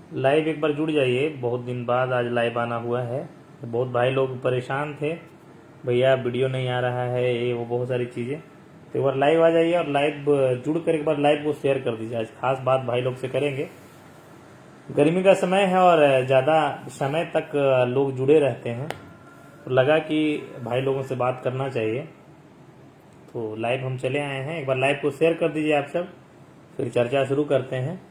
Live एक बार जुड़ जाइए, बहुत दिन बाद आज लाइव आना हुआ है। बहुत भाई लोग परेशान थे, भैया वीडियो नहीं आ रहा है, ये वो बहुत सारी चीज़ें। तो एक बार लाइव आ जाइए और लाइव जुड़ कर एक बार लाइव को शेयर कर दीजिए। आज खास बात भाई लोग से करेंगे। गर्मी का समय है और ज़्यादा समय तक लोग जुड़े रहते हैं, तो लगा कि भाई लोगों से बात करना चाहिए, तो लाइव हम चले आए हैं। एक बार लाइव को शेयर कर दीजिए आप सब, फिर चर्चा शुरू करते हैं।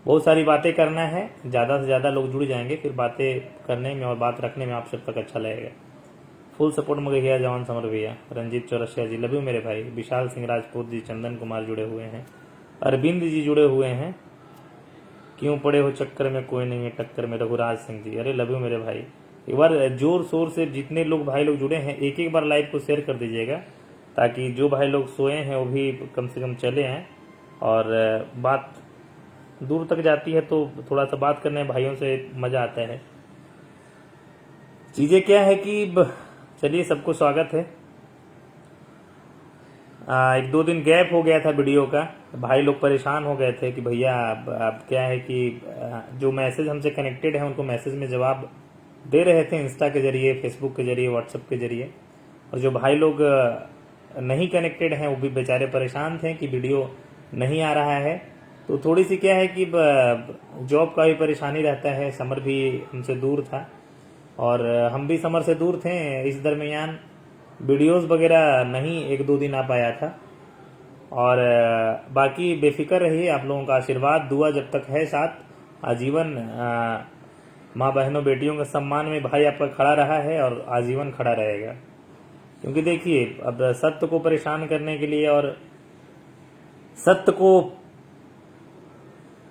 बहुत सारी बातें करना है, ज़्यादा से ज़्यादा लोग जुड़ जाएंगे, फिर बातें करने में और बात रखने में आप सब तक अच्छा लगेगा। फुल सपोर्ट में भैया, जवान समर भैया, रंजीत चौरसिया जी, लव यू मेरे भाई, विशाल सिंह राजपूत जी, चंदन कुमार जुड़े हुए हैं, अरविंद जी जुड़े हुए हैं। क्यों पड़े हो चक्कर में, कोई नहीं है टक्कर में, रघुराज सिंह जी, अरे लव यू मेरे भाई। एक बार जोर शोर से जितने लोग भाई लोग जुड़े हैं एक एक बार लाइव को शेयर कर दीजिएगा, ताकि जो भाई लोग सोए हैं वो भी कम से कम चले आएँ। और बात दूर तक जाती है तो थोड़ा सा बात करने में भाइयों से मजा आता है। चीजें क्या है कि चलिए, सबको स्वागत है। एक दो दिन गैप हो गया था वीडियो का, भाई लोग परेशान हो गए थे कि भैया अब क्या है कि जो मैसेज हमसे कनेक्टेड है उनको मैसेज में जवाब दे रहे थे, इंस्टा के जरिए, फेसबुक के जरिए, व्हाट्सएप के जरिए, और जो भाई लोग नहीं कनेक्टेड हैं वो भी बेचारे परेशान थे कि वीडियो नहीं आ रहा है। तो थोड़ी सी क्या है कि जॉब का भी परेशानी रहता है, समर भी हमसे दूर था और हम भी समर से दूर थे। इस दरमियान वीडियोस वगैरह नहीं एक दो दिन आ पाया था। और बाकी बेफिक्र रहिए, आप लोगों का आशीर्वाद दुआ जब तक है साथ, आजीवन माँ बहनों बेटियों के सम्मान में भाई आपका खड़ा रहा है और आजीवन खड़ा रहेगा। क्योंकि देखिए, अब सत्य को परेशान करने के लिए और सत्य को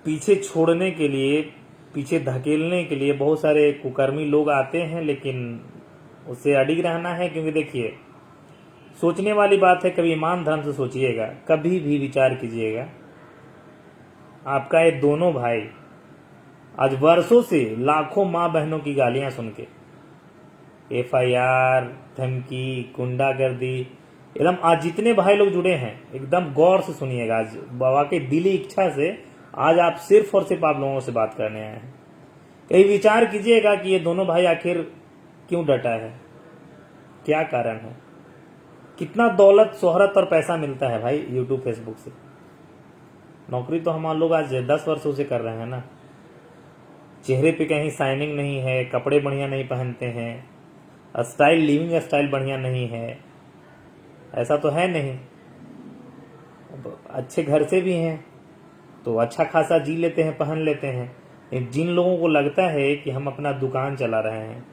पीछे छोड़ने के लिए, पीछे धकेलने के लिए बहुत सारे कुकर्मी लोग आते हैं, लेकिन उससे अडिग रहना है। क्योंकि देखिए, सोचने वाली बात है, कभी ईमान धर्म से सोचिएगा, कभी भी विचार कीजिएगा। आपका ये दोनों भाई आज वर्षों से लाखों माँ बहनों की गालियां सुन के, FIR, धमकी, गुंडागर्दी, एकदम आज जितने भाई लोग जुड़े हैं एकदम गौर से सुनिएगा। आज बाबा के दिली इच्छा से आज आप सिर्फ और सिर्फ आप लोगों से बात करने आए हैं। कहीं विचार कीजिएगा कि ये दोनों भाई आखिर क्यों डटा है, क्या कारण है। कितना दौलत, शोहरत और पैसा मिलता है भाई यूट्यूब फेसबुक से। नौकरी तो हम लोग आज 10 वर्षों से कर रहे हैं ना। चेहरे पे कहीं शाइनिंग नहीं है, कपड़े बढ़िया नहीं पहनते हैं, स्टाइल, लिविंग स्टाइल बढ़िया नहीं है, ऐसा तो है नहीं। अच्छे घर से भी हैं तो अच्छा खासा जी लेते हैं, पहन लेते हैं। जिन लोगों को लगता है कि हम अपना दुकान चला रहे हैं,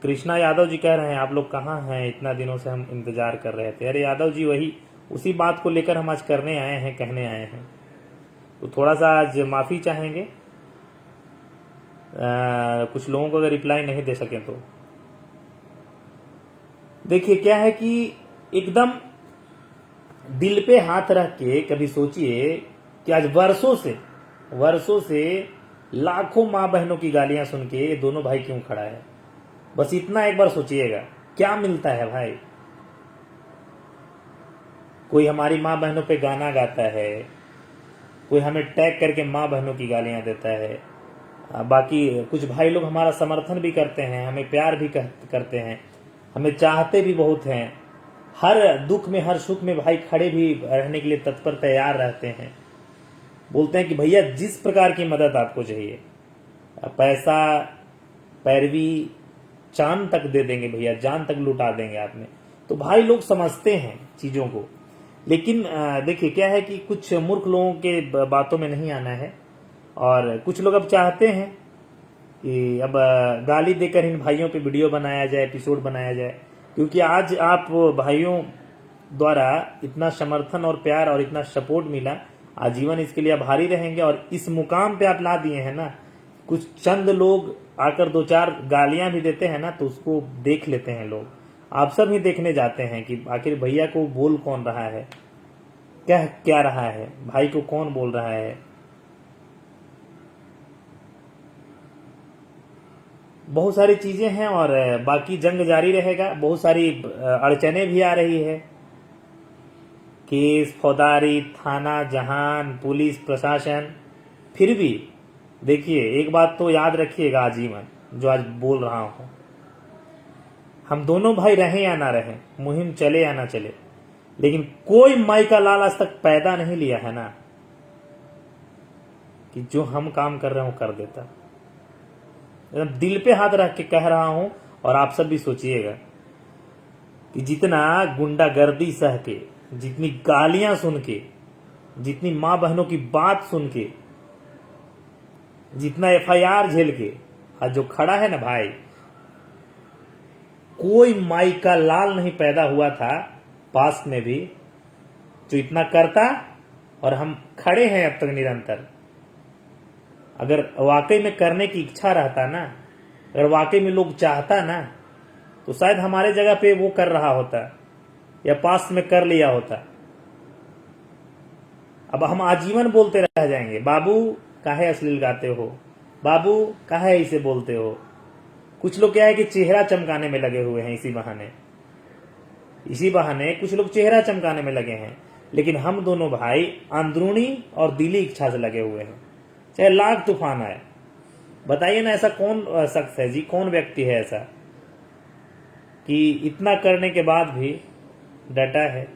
कृष्णा यादव जी कह रहे हैं आप लोग कहाँ हैं, इतना दिनों से हम इंतजार कर रहे थे। अरे यादव जी, वही उसी बात को लेकर हम आज करने आए हैं, कहने आए हैं। तो थोड़ा सा आज माफी चाहेंगे कुछ लोगों को अगर रिप्लाई नहीं दे सके तो। देखिए क्या है कि एकदम दिल पे हाथ रख के कभी सोचिए कि आज वर्षों से लाखों माँ बहनों की गालियां सुन के ये दोनों भाई क्यों खड़ा है। बस इतना एक बार सोचिएगा, क्या मिलता है भाई। कोई हमारी माँ बहनों पे गाना गाता है, कोई हमें टैग करके माँ बहनों की गालियां देता है, बाकी कुछ भाई लोग हमारा समर्थन भी करते हैं, हमें प्यार भी करते हैं, हमें चाहते भी बहुत हैं, हर दुख में हर सुख में भाई खड़े भी रहने के लिए तत्पर तैयार रहते हैं। बोलते हैं कि भैया जिस प्रकार की मदद आपको चाहिए, पैसा, पैरवी, चांद तक दे देंगे भैया, जान तक लुटा देंगे आप में। तो भाई लोग समझते हैं चीजों को। लेकिन देखिए क्या है कि कुछ मूर्ख लोगों के बातों में नहीं आना है, और कुछ लोग अब चाहते हैं कि अब गाली देकर इन भाइयों पे वीडियो बनाया जाए, एपिसोड बनाया जाए। क्योंकि आज आप भाइयों द्वारा इतना समर्थन और प्यार और इतना सपोर्ट मिला, आजीवन इसके लिए आभारी रहेंगे। और इस मुकाम पे आप ला दिए हैं ना, कुछ चंद लोग आकर दो चार गालियां भी देते हैं ना, तो उसको देख लेते हैं लोग। आप सब ही देखने जाते हैं कि आखिर भैया को बोल कौन रहा है, क्या रहा है, भाई को कौन बोल रहा है। बहुत सारी चीजें हैं और बाकी जंग जारी रहेगा। बहुत सारी अड़चने भी आ रही है, केस, फौदारी, थाना, जहान, पुलिस, प्रशासन। फिर भी देखिए एक बात तो याद रखिएगा आजीवन, जो आज बोल रहा हूं, हम दोनों भाई रहें या ना रहें, मुहिम चले या ना चले, लेकिन कोई माई का लाल आज तक पैदा नहीं लिया है ना कि जो हम काम कर रहे हो कर देता। एकदम दिल पे हाथ रख के कह रहा हूं, और आप सब भी सोचिएगा कि जितना गुंडागर्दी सह के, जितनी गालियां सुन के, जितनी मां बहनों की बात सुन के, जितना एफआईआर झेल के आज जो खड़ा है ना भाई, कोई माई का लाल नहीं पैदा हुआ था पास्ट में भी जो इतना करता, और हम खड़े हैं अब तक निरंतर। अगर वाकई में करने की इच्छा रहता ना, अगर वाकई में लोग चाहता ना, तो शायद हमारे जगह पे वो कर रहा होता या पास्ट में कर लिया होता। अब हम आजीवन बोलते रह जाएंगे, बाबू काहे अश्लील गाते हो, बाबू काहे इसे बोलते हो। कुछ लोग क्या है कि चेहरा चमकाने में लगे हुए हैं, इसी बहाने कुछ लोग चेहरा चमकाने में लगे हैं, लेकिन हम दोनों भाई अंदरूनी और दिली इच्छा से लगे हुए हैं, चाहे लाख तूफान आए। बताइए ना, ऐसा कौन शख्स है जी, कौन व्यक्ति है ऐसा कि इतना करने के बाद भी डटा है,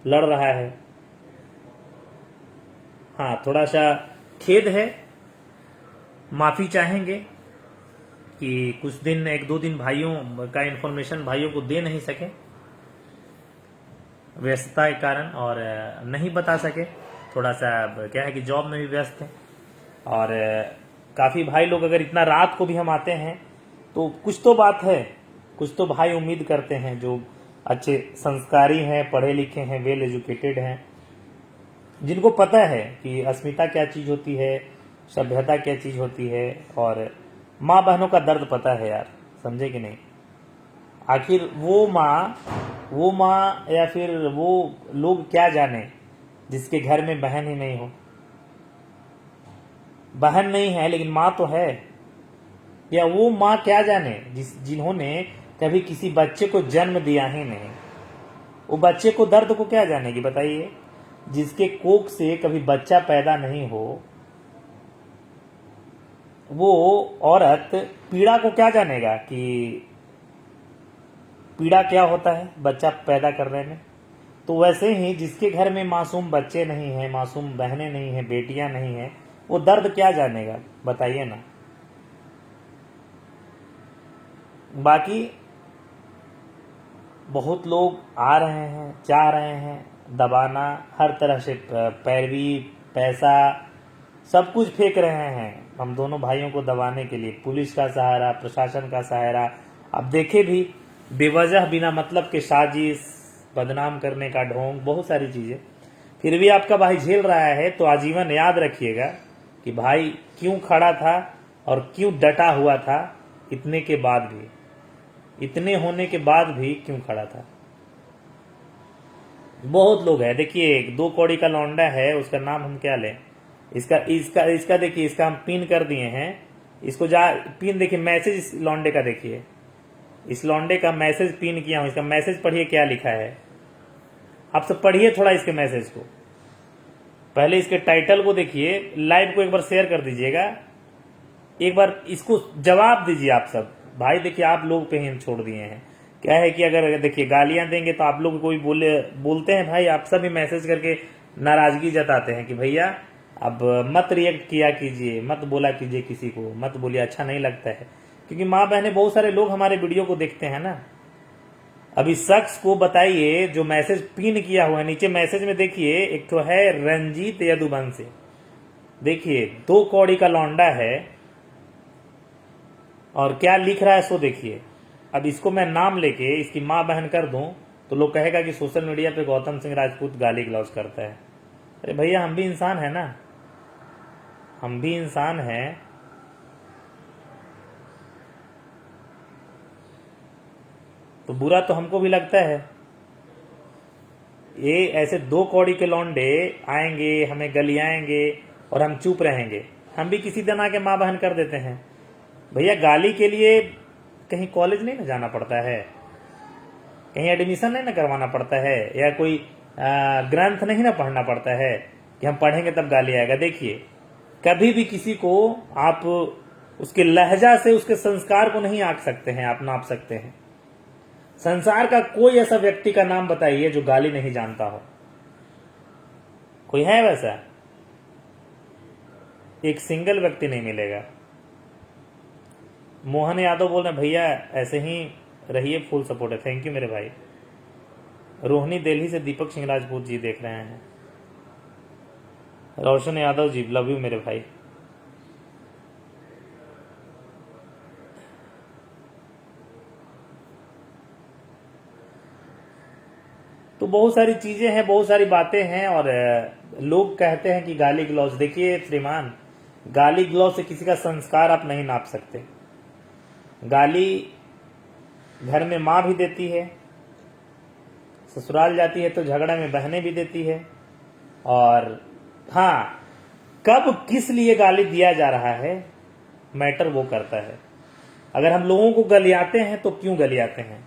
लड़ रहा है। हाँ, थोड़ा सा खेद है, माफी चाहेंगे कि कुछ दिन, एक दो दिन भाइयों का इंफॉर्मेशन भाइयों को दे नहीं सके व्यस्तता के कारण, और नहीं बता सके। थोड़ा सा क्या है कि जॉब में भी व्यस्त है, और काफी भाई लोग अगर इतना रात को भी हम आते हैं तो कुछ तो बात है, कुछ तो भाई उम्मीद करते हैं जो अच्छे संस्कारी हैं, पढ़े लिखे हैं, वेल एजुकेटेड हैं, जिनको पता है कि अस्मिता क्या चीज होती है, सभ्यता क्या चीज होती है, और माँ बहनों का दर्द पता है यार, समझे कि नहीं। आखिर वो माँ या फिर वो लोग क्या जाने जिसके घर में बहन ही नहीं हो। बहन नहीं है लेकिन माँ तो है, या वो माँ क्या जाने जिन्होंने कभी किसी बच्चे को जन्म दिया ही नहीं, वो बच्चे को दर्द को क्या जानेगी बताइए। जिसके कोख से कभी बच्चा पैदा नहीं हो, वो औरत पीड़ा को क्या जानेगा कि पीड़ा क्या होता है बच्चा पैदा करने में। तो वैसे ही जिसके घर में मासूम बच्चे नहीं हैं, मासूम बहनें नहीं हैं, बेटियां नहीं हैं, वो दर्द क्या जानेगा बताइए ना। बाकी बहुत लोग आ रहे हैं, चाह रहे हैं दबाना, हर तरह से पैरवी, पैसा, सब कुछ फेंक रहे हैं हम दोनों भाइयों को दबाने के लिए। पुलिस का सहारा, प्रशासन का सहारा, अब देखे भी बेवजह बिना मतलब के साजिश, बदनाम करने का ढोंग, बहुत सारी चीजें, फिर भी आपका भाई झेल रहा है। तो आजीवन याद रखिएगा कि भाई क्यों खड़ा था और क्यों डटा हुआ था, इतने के बाद भी, इतने होने के बाद भी क्यों खड़ा था। बहुत लोग हैं, देखिए 2 कौड़ी का लौंडा है, उसका नाम हम क्या लें, इसका देखिए, इसका हम पिन कर दिए हैं, इसको जा पिन देखिए, मैसेज इस लौंडे का देखिए, इस लौंडे का मैसेज पिन किया हूं, इसका मैसेज पढ़िए क्या लिखा है। आप सब पढ़िए थोड़ा इसके मैसेज को, पहले इसके टाइटल को देखिए, लाइव को एक बार शेयर कर दीजिएगा, एक बार इसको जवाब दीजिए आप सब भाई। देखिए आप लोग पे ही छोड़ दिए हैं, क्या है कि अगर देखिए गालियां देंगे तो आप लोग कोई बोलते हैं भाई, आप सब भी मैसेज करके नाराजगी जताते हैं कि भैया अब मत रिएक्ट किया कीजिए, मत बोला कीजिए, किसी को मत बोलिए, अच्छा नहीं लगता है। क्योंकि माँ बहनें, बहुत सारे लोग हमारे वीडियो को देखते हैं ना। अब इस शख्स को बताइए जो मैसेज पिन किया हुआ है, नीचे मैसेज में देखिए एक तो है रंजीत यदुवंशी, देखिए 2 कौड़ी का लौंडा है, और क्या लिख रहा है सो देखिए। अब इसको मैं नाम लेके इसकी माँ बहन कर दूं तो लोग कहेगा कि सोशल मीडिया पे गौतम सिंह राजपूत गाली गलौज करता है। अरे भैया हम भी इंसान है ना, हम भी इंसान हैं। तो बुरा तो हमको भी लगता है। ये ऐसे 2 कौड़ी के लौंडे आएंगे, हमें गलियाएंगे और हम चुप रहेंगे। हम भी किसी दिन आके माँ बहन कर देते हैं। भैया गाली के लिए कहीं कॉलेज नहीं ना जाना पड़ता है, कहीं एडमिशन नहीं ना करवाना पड़ता है, या कोई ग्रंथ नहीं ना पढ़ना पड़ता है कि हम पढ़ेंगे तब गाली आएगा। देखिए कभी भी किसी को आप उसके लहजा से उसके संस्कार को नहीं आंक सकते हैं, आप नाप सकते हैं। संसार का कोई ऐसा व्यक्ति का नाम बताइए जो गाली नहीं जानता हो, कोई है वैसा? एक सिंगल व्यक्ति नहीं मिलेगा। मोहन यादव बोल रहे भैया ऐसे ही रहिए, फुल सपोर्ट है। थैंक यू मेरे भाई। रोहिणी दिल्ली से दीपक सिंह राजपूत जी देख रहे हैं। रोशन यादव जी लव यू मेरे भाई। तो बहुत सारी चीजें हैं, बहुत सारी बातें हैं, और लोग कहते हैं कि गाली गलौज। देखिए श्रीमान, गाली गलौज से किसी का संस्कार आप नहीं नाप सकते। गाली घर में माँ भी देती है, ससुराल जाती है तो झगड़ा में बहनें भी देती है। और हाँ, कब किस लिए गाली दिया जा रहा है मैटर वो करता है। अगर हम लोगों को गलियाते हैं तो क्यों गलियाते हैं?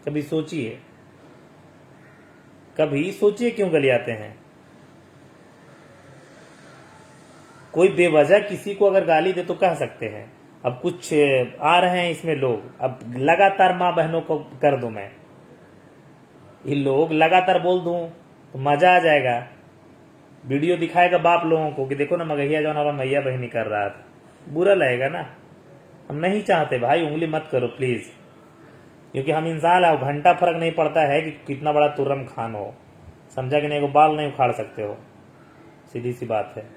कभी सोचिए, कभी सोचिए क्यों गलियाते हैं। कोई बेवजह किसी को अगर गाली दे तो कह सकते हैं। अब कुछ आ रहे हैं इसमें लोग, अब लगातार माँ बहनों को कर दूं मैं, ये लोग लगातार बोल दूं तो मजा आ जाएगा। वीडियो दिखाएगा बाप लोगों को कि देखो ना मगहिया जो हमारा मैया बहनी कर रहा था, बुरा लगेगा ना। हम नहीं चाहते भाई, उंगली मत करो प्लीज, क्योंकि हम इंसान है। घंटा फर्क नहीं पड़ता है कि कितना बड़ा तुर्रम खान हो, समझा कि नहीं? को बाल नहीं उखाड़ सकते हो, सीधी सी बात है।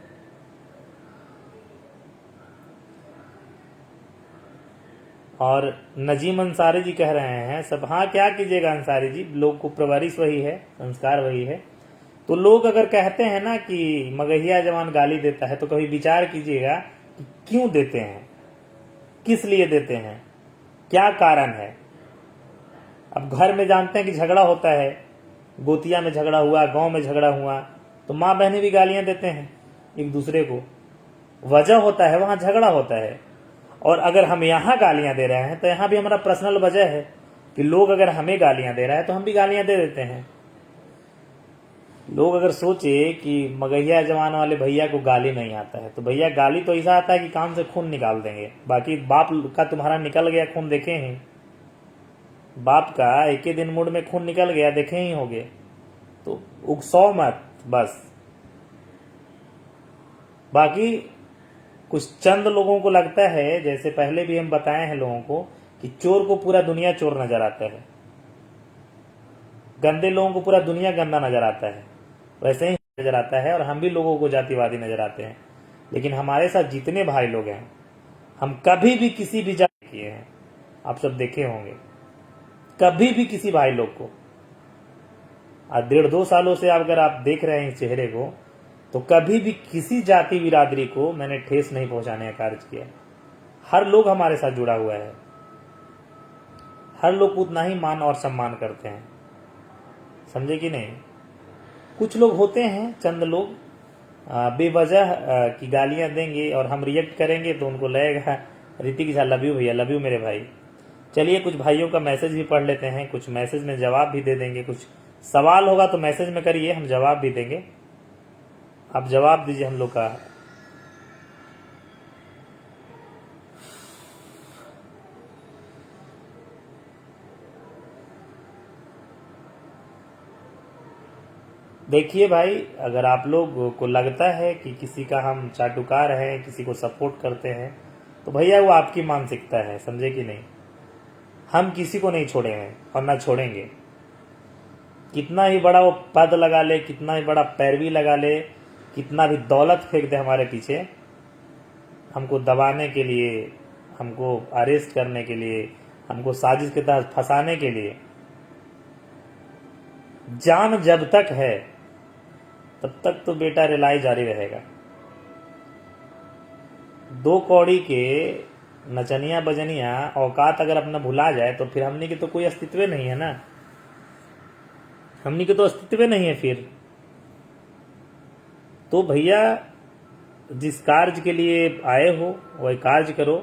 और नजीम अंसारी जी कह रहे हैं सब, हाँ क्या कीजिएगा अंसारी जी, लोग को परवरिश वही है, संस्कार वही है। तो लोग अगर कहते हैं ना कि मगहिया जवान गाली देता है, तो कभी विचार कीजिएगा कि क्यों देते हैं, किस लिए देते हैं, क्या कारण है। अब घर में जानते हैं कि झगड़ा होता है, गोतिया में झगड़ा हुआ, गांव में झगड़ा हुआ, तो माँ बहनें भी गालियां देते हैं एक दूसरे को, वजह होता है, वहां झगड़ा होता है। और अगर हम यहाँ गालियां दे रहे हैं तो यहाँ भी हमारा पर्सनल वजह है कि लोग अगर हमें गालियां दे रहा है तो हम भी गालियां दे देते हैं। लोग अगर सोचे कि मगहिया जवान वाले भैया को गाली नहीं आता है, तो भैया गाली तो ऐसा आता है कि कान से खून निकाल देंगे। बाकी बाप का तुम्हारा निकल गया खून, देखे ही बाप का एक ही दिन मुड़ में खून निकल गया, देखे ही होगे। तो उकसाओ मत बस। बाकी कुछ चंद लोगों को लगता है, जैसे पहले भी हम बताए हैं लोगों को, कि चोर को पूरा दुनिया चोर नजर आता है, गंदे लोगों को पूरा दुनिया गंदा नजर आता है, वैसे ही नजर आता है। और हम भी लोगों को जातिवादी नजर आते हैं, लेकिन हमारे साथ जितने भाई लोग हैं, हम कभी भी किसी भी जाति किए हैं, आप सब देखे होंगे, कभी भी किसी भाई लोग को, आज 1.5-2 सालों से अगर आप देख रहे हैं इस चेहरे को, तो कभी भी किसी जाति बिरादरी को मैंने ठेस नहीं पहुंचाने का कार्य किया। हर लोग हमारे साथ जुड़ा हुआ है, हर लोग उतना ही मान और सम्मान करते हैं, समझे कि नहीं? कुछ लोग होते हैं, चंद लोग बेवजह की गालियां देंगे और हम रिएक्ट करेंगे तो उनको लगेगा ऋतिक झा लव यू भैया, लव यू मेरे भाई। चलिए कुछ भाइयों का मैसेज भी पढ़ लेते हैं, कुछ मैसेज में जवाब भी दे देंगे। कुछ सवाल होगा तो मैसेज में करिए, हम जवाब भी देंगे, आप जवाब दीजिए हम लोग का। देखिए भाई, अगर आप लोग को लगता है कि किसी का हम चाटुकार हैं, किसी को सपोर्ट करते हैं, तो भैया वो आपकी मानसिकता है, समझे कि नहीं? हम किसी को नहीं छोड़े हैं और ना छोड़ेंगे। कितना ही बड़ा वो पद लगा ले, कितना ही बड़ा पैरवी लगा ले, कितना भी दौलत फेंक दे हमारे पीछे, हमको दबाने के लिए, हमको अरेस्ट करने के लिए, हमको साजिश के तहत फंसाने के लिए, जान जब तक है तब तक तो बेटा रिलाई जारी रहेगा। 2 कौड़ी के नचनिया बजनिया औकात अगर अपना भुला जाए तो फिर हमने की तो कोई अस्तित्व नहीं है ना, हमने के तो अस्तित्व नहीं है फिर। तो भैया जिस कार्य के लिए आए हो वही कार्य करो।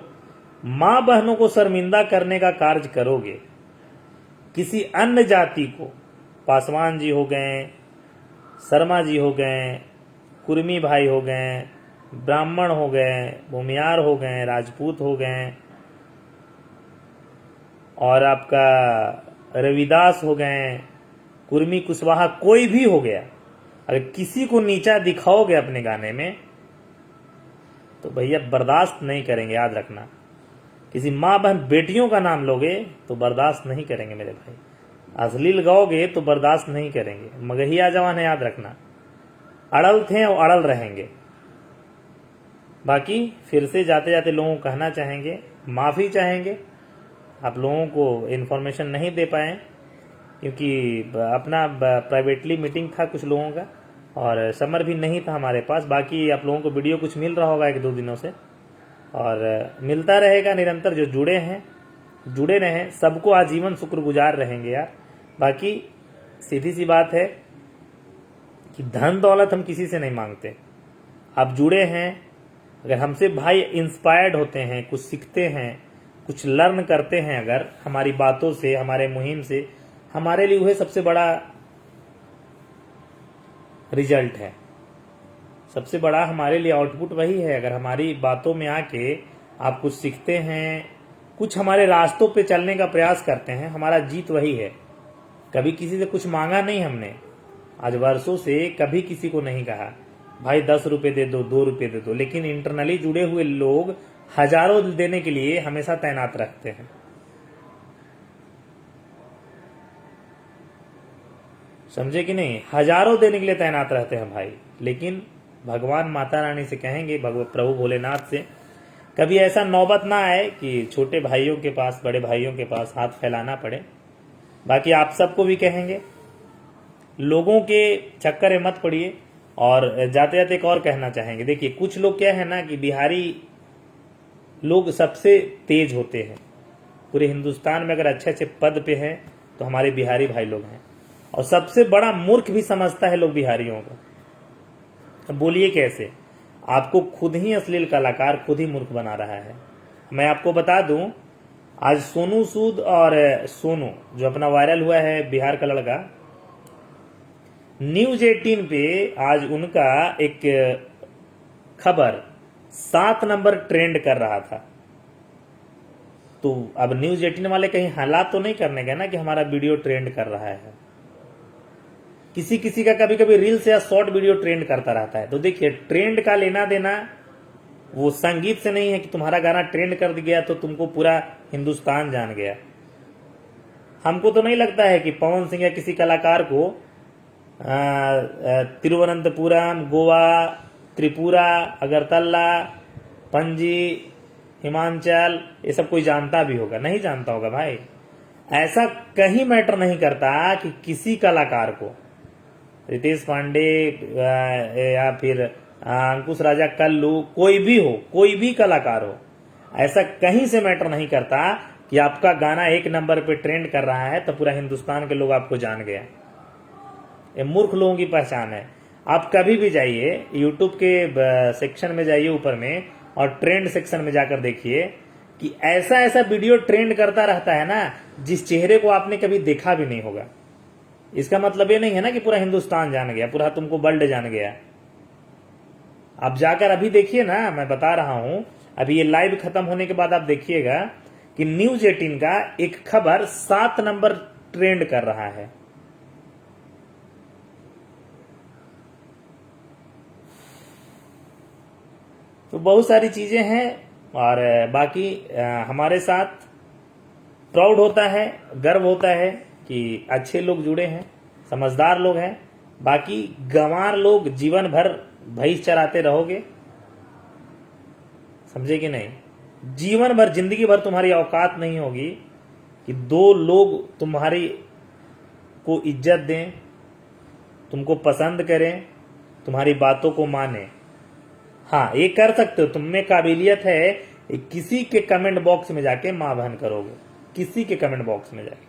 मां बहनों को शर्मिंदा करने का कार्य करोगे, किसी अन्य जाति को, पासवान जी हो गए, शर्मा जी हो गए, कुर्मी भाई हो गए, ब्राह्मण हो गए, भूमियार हो गए, राजपूत हो गए, और आपका रविदास हो गए, कुर्मी कुशवाहा, कोई भी हो गया, अगर किसी को नीचा दिखाओगे अपने गाने में तो भैया बर्दाश्त नहीं करेंगे, याद रखना। किसी माँ बहन बेटियों का नाम लोगे तो बर्दाश्त नहीं करेंगे मेरे भाई। अश्लील गाओगे तो बर्दाश्त नहीं करेंगे। मगहिया जवान है, याद रखना। अड़ल थे और अड़ल रहेंगे। बाकी फिर से जाते जाते लोगों को कहना चाहेंगे, माफ़ी चाहेंगे, आप लोगों को इन्फॉर्मेशन नहीं दे पाए क्योंकि अपना प्राइवेटली मीटिंग था कुछ लोगों का और समर भी नहीं था हमारे पास। बाकी आप लोगों को वीडियो कुछ मिल रहा होगा 1-2 दिनों से और मिलता रहेगा निरंतर। जो जुड़े हैं जुड़े रहें, सबको आजीवन शुक्रगुजार रहेंगे यार। बाकी सीधी सी बात है कि धन दौलत हम किसी से नहीं मांगते। आप जुड़े हैं, अगर हमसे भाई इंस्पायर्ड होते हैं, कुछ सीखते हैं, कुछ लर्न करते हैं, अगर हमारी बातों से, हमारे मुहिम से, हमारे लिए वह सबसे बड़ा रिजल्ट है। सबसे बड़ा हमारे लिए आउटपुट वही है। अगर हमारी बातों में आके आप कुछ सीखते हैं, कुछ हमारे रास्तों पे चलने का प्रयास करते हैं, हमारा जीत वही है। कभी किसी से कुछ मांगा नहीं हमने, आज वर्षों से कभी किसी को नहीं कहा भाई 10 रुपए दे दो, 2 रुपए दे दो, लेकिन इंटरनली जुड़े हुए लोग हजारों देने के लिए हमेशा तैनात रखते हैं। समझे कि नहीं? हजारों देने के लिए तैनात रहते हैं भाई। लेकिन भगवान माता रानी से कहेंगे, प्रभु भोलेनाथ से, कभी ऐसा नौबत ना आए कि छोटे भाइयों के पास, बड़े भाइयों के पास हाथ फैलाना पड़े। बाकी आप सबको भी कहेंगे, लोगों के चक्कर में मत पड़िए। और जाते जाते एक और कहना चाहेंगे, देखिए कुछ लोग क्या है ना कि बिहारी लोग सबसे तेज होते हैं। पूरे हिंदुस्तान में अगर अच्छे अच्छे पद पे हैं तो हमारे बिहारी भाई लोग हैं। और सबसे बड़ा मूर्ख भी समझता है लोग बिहारियों को। बोलिए कैसे? आपको खुद ही अश्लील कलाकार खुद ही मूर्ख बना रहा है। मैं आपको बता दूं, आज सोनू सूद और सोनू जो अपना वायरल हुआ है बिहार का लड़का, न्यूज 18 पे आज उनका एक खबर 7 नंबर ट्रेंड कर रहा था। तो अब न्यूज 18 वाले कहीं हालात तो नहीं करने गए ना कि हमारा वीडियो ट्रेंड कर रहा है। किसी किसी का कभी कभी रील्स या शॉर्ट वीडियो ट्रेंड करता रहता है। तो देखिए, ट्रेंड का लेना देना वो संगीत से नहीं है कि तुम्हारा गाना ट्रेंड कर गया तो तुमको पूरा हिंदुस्तान जान गया। हमको तो नहीं लगता है कि पवन सिंह या किसी कलाकार को तिरुवनंतपुरम, गोवा, त्रिपुरा, अगरतला, पणजी, हिमाचल, ये सब कोई जानता भी होगा। नहीं जानता होगा भाई। ऐसा कहीं मैटर नहीं करता कि किसी कलाकार को, रितेश पांडे या फिर अंकुश राजा कल्लू, कोई भी हो, कोई भी कलाकार हो, ऐसा कहीं से मैटर नहीं करता कि आपका गाना 1 नंबर पे ट्रेंड कर रहा है तो पूरा हिंदुस्तान के लोग आपको जान गया। ये मूर्ख लोगों की पहचान है। आप कभी भी जाइए यूट्यूब के सेक्शन में, जाइए ऊपर में और ट्रेंड सेक्शन में जाकर देखिए कि ऐसा ऐसा वीडियो ट्रेंड करता रहता है ना जिस चेहरे को आपने कभी देखा भी नहीं होगा। इसका मतलब ये नहीं है ना कि पूरा हिंदुस्तान जान गया, पूरा तुमको वर्ल्ड जान गया। आप जाकर अभी देखिए ना, मैं बता रहा हूं, अभी ये लाइव खत्म होने के बाद आप देखिएगा कि न्यूज 18 का एक खबर 7 नंबर ट्रेंड कर रहा है। तो बहुत सारी चीजें हैं और बाकी हमारे साथ प्राउड होता है, गर्व होता है कि अच्छे लोग जुड़े हैं, समझदार लोग हैं। बाकी गंवार लोग जीवन भर भैंस चराते रहोगे, समझे कि नहीं? जीवन भर, जिंदगी भर तुम्हारी औकात नहीं होगी कि 2 लोग तुम्हारी को इज्जत दें, तुमको पसंद करें, तुम्हारी बातों को माने। हाँ, ये कर सकते हो, तुमने काबिलियत है, किसी के कमेंट बॉक्स में जाके मां बहन करोगे, किसी के कमेंट बॉक्स में जाके।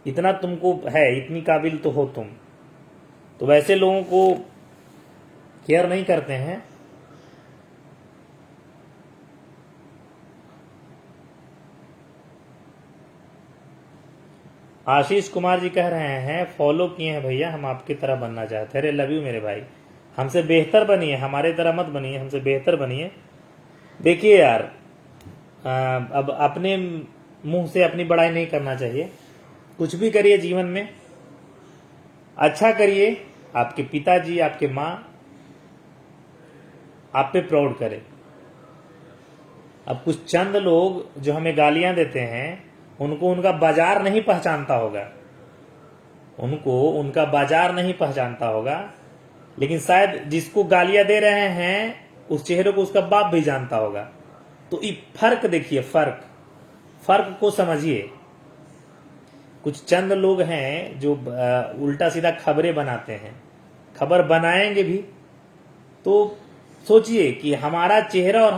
इतना तुमको है, इतनी काबिल तो हो तुम। तो वैसे लोगों को केयर नहीं करते हैं। आशीष कुमार जी कह रहे हैं फॉलो किए हैं भैया, हम आपकी तरह बनना चाहते हैं। अरे लव यू मेरे भाई। हमसे बेहतर बनिए, हमारे तरह मत बनिए, हमसे बेहतर बनिए। देखिए यार, अब अपने मुंह से अपनी बड़ाई नहीं करना चाहिए। कुछ भी करिए जीवन में, अच्छा करिए। आपके पिताजी, आपके माँ आप पे प्राउड करे। अब कुछ चंद लोग जो हमें गालियां देते हैं, उनको उनका बाजार नहीं पहचानता होगा, उनको उनका बाजार नहीं पहचानता होगा, लेकिन शायद जिसको गालियां दे रहे हैं उस चेहरे को उसका बाप भी जानता होगा। तो ये फर्क देखिए, फर्क को समझिए। कुछ चंद लोग हैं जो उल्टा सीधा खबरें बनाते हैं, खबर बनाएंगे भी तो सोचिए कि हमारा चेहरा और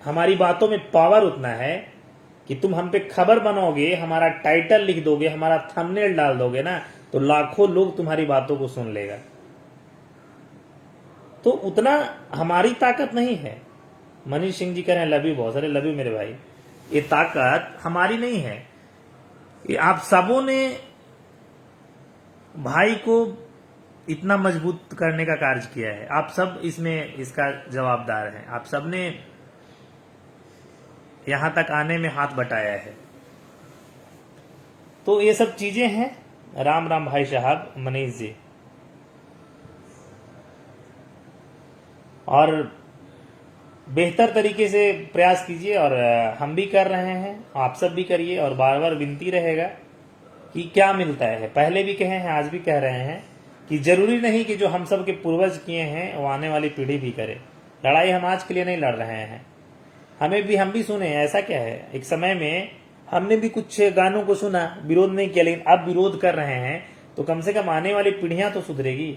हमारी बातों में पावर उतना है कि तुम हम पे खबर बनाओगे, हमारा टाइटल लिख दोगे, हमारा थंबनेल डाल दोगे ना, तो लाखों लोग तुम्हारी बातों को सुन लेगा। तो उतना हमारी ताकत नहीं है। मनीष सिंह जी कह रहे हैं लव यू, बहुत सारे लव यू मेरे भाई। ये ताकत हमारी नहीं है, ये आप सबों ने भाई को इतना मजबूत करने का कार्य किया है। आप सब इसमें इसका जवाबदार हैं। आप सब ने यहां तक आने में हाथ बटाया है। तो ये सब चीजें हैं। राम राम भाई साहब मनीष जी। और बेहतर तरीके से प्रयास कीजिए, और हम भी कर रहे हैं, आप सब भी करिए। और बार बार विनती रहेगा कि क्या मिलता है। पहले भी कहे हैं, आज भी कह रहे हैं कि जरूरी नहीं कि जो हम सब के पूर्वज किए हैं वो आने वाली पीढ़ी भी करे। लड़ाई हम आज के लिए नहीं लड़ रहे हैं। हम भी सुने, ऐसा क्या है, एक समय में हमने भी कुछ गानों को सुना, विरोध नहीं किया, लेकिन अब विरोध कर रहे हैं तो कम से कम आने वाली पीढ़ियां तो सुधरेगी।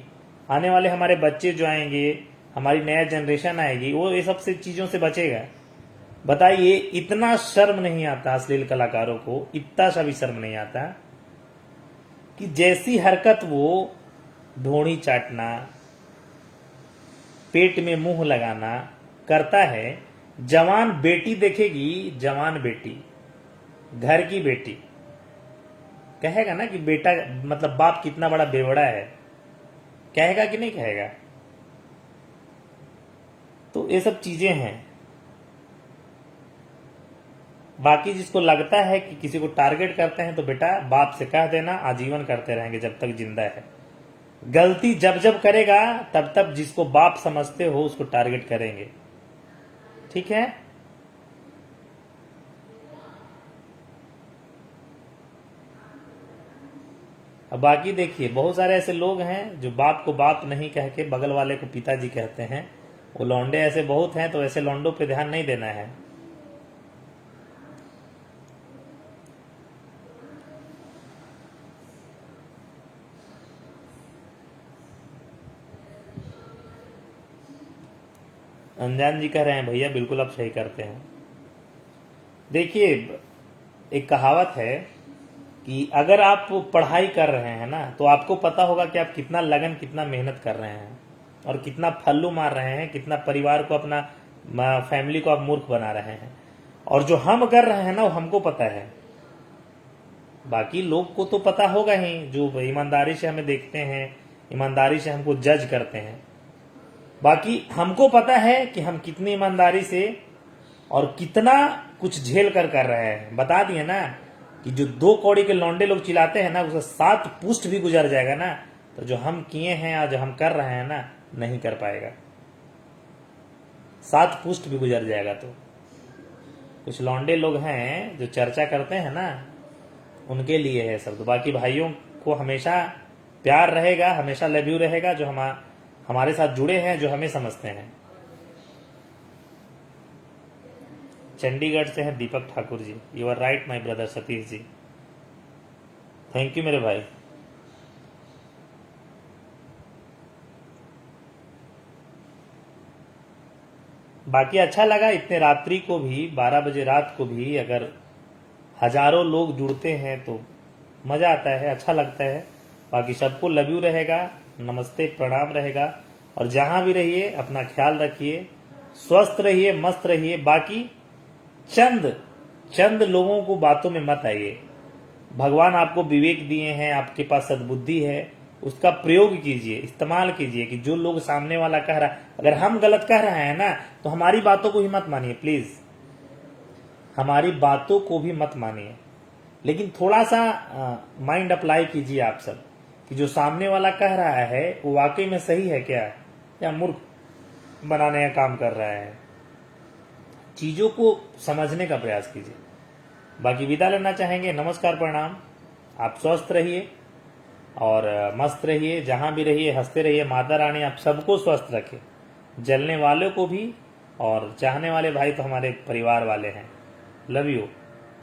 आने वाले हमारे बच्चे जो आएंगे, हमारी नया जनरेशन आएगी, वो ये सब से चीजों से बचेगा। बताइए, इतना शर्म नहीं आता अश्लील कलाकारों को, इतना सा भी शर्म नहीं आता कि जैसी हरकत वो ढोड़ी चाटना, पेट में मुंह लगाना करता है, जवान बेटी देखेगी, जवान बेटी, घर की बेटी, कहेगा ना कि बेटा मतलब बाप कितना बड़ा बेवड़ा है, कहेगा कि नहीं कहेगा। तो ये सब चीजें हैं। बाकी जिसको लगता है कि किसी को टारगेट करते हैं, तो बेटा बाप से कह देना, आजीवन करते रहेंगे जब तक जिंदा है। गलती जब जब करेगा तब तब जिसको बाप समझते हो उसको टारगेट करेंगे, ठीक है। अब बाकी देखिए, बहुत सारे ऐसे लोग हैं जो बाप को बाप नहीं कह के बगल वाले को पिताजी कहते हैं। वो लौंडे ऐसे बहुत हैं, तो ऐसे लौंडों पे ध्यान नहीं देना है। अनजान जी कह रहे हैं भैया बिल्कुल आप सही करते हैं। देखिए, एक कहावत है कि अगर आप पढ़ाई कर रहे हैं ना, तो आपको पता होगा कि आप कितना लगन, कितना मेहनत कर रहे हैं और कितना फल्लू मार रहे हैं, कितना परिवार को, अपना फैमिली को आप मूर्ख बना रहे हैं। और जो हम कर रहे हैं ना, वो हमको पता है। बाकी लोग को तो पता होगा ही, जो ईमानदारी से हमें देखते हैं, ईमानदारी से हमको जज करते हैं। बाकी हमको पता है कि हम कितनी ईमानदारी से और कितना कुछ झेल कर रहे हैं। बता दिए ना कि जो 2 कौड़ी के लौंडे लोग चिल्लाते हैं ना, उसे 7 पुष्ट भी गुजर जाएगा ना, तो जो हम किए हैं और जो हम कर रहे हैं ना, नहीं कर पाएगा। 7 पुष्ट भी गुजर जाएगा। तो कुछ लौंडे लोग हैं जो चर्चा करते हैं ना, उनके लिए है सब। तो बाकी भाइयों को हमेशा प्यार रहेगा, हमेशा लव यू रहेगा, जो हमारे साथ जुड़े हैं, जो हमें समझते हैं। चंडीगढ़ से है Deepak Thakur ji. You are right my brother Satish ji, thank you मेरे भाई। बाकी अच्छा लगा, इतने रात्रि को भी, 12 बजे रात को भी अगर हजारों लोग जुड़ते हैं तो मजा आता है, अच्छा लगता है। बाकी सबको लव यू रहेगा, नमस्ते प्रणाम रहेगा। और जहां भी रहिए अपना ख्याल रखिए, स्वस्थ रहिए, मस्त रहिए। बाकी चंद लोगों को बातों में मत आइए। भगवान आपको विवेक दिए हैं, आपके पास सद्बुद्धि है, उसका प्रयोग कीजिए, इस्तेमाल कीजिए कि जो लोग सामने वाला कह रहा है, अगर हम गलत कह रहे हैं ना तो हमारी बातों को ही मत मानिए प्लीज, हमारी बातों को भी मत मानिए, लेकिन थोड़ा सा माइंड अप्लाई कीजिए आप सब कि जो सामने वाला कह रहा है वो वाकई में सही है क्या, या मूर्ख बनाने का काम कर रहा है। चीजों को समझने का प्रयास कीजिए। बाकी विदा लेना चाहेंगे, नमस्कार प्रणाम। आप स्वस्थ रहिए और मस्त रहिए, जहां भी रहिए हंसते रहिए। माता रानी आप सबको स्वस्थ रखे, जलने वालों को भी, और चाहने वाले भाई तो हमारे परिवार वाले हैं। Love you.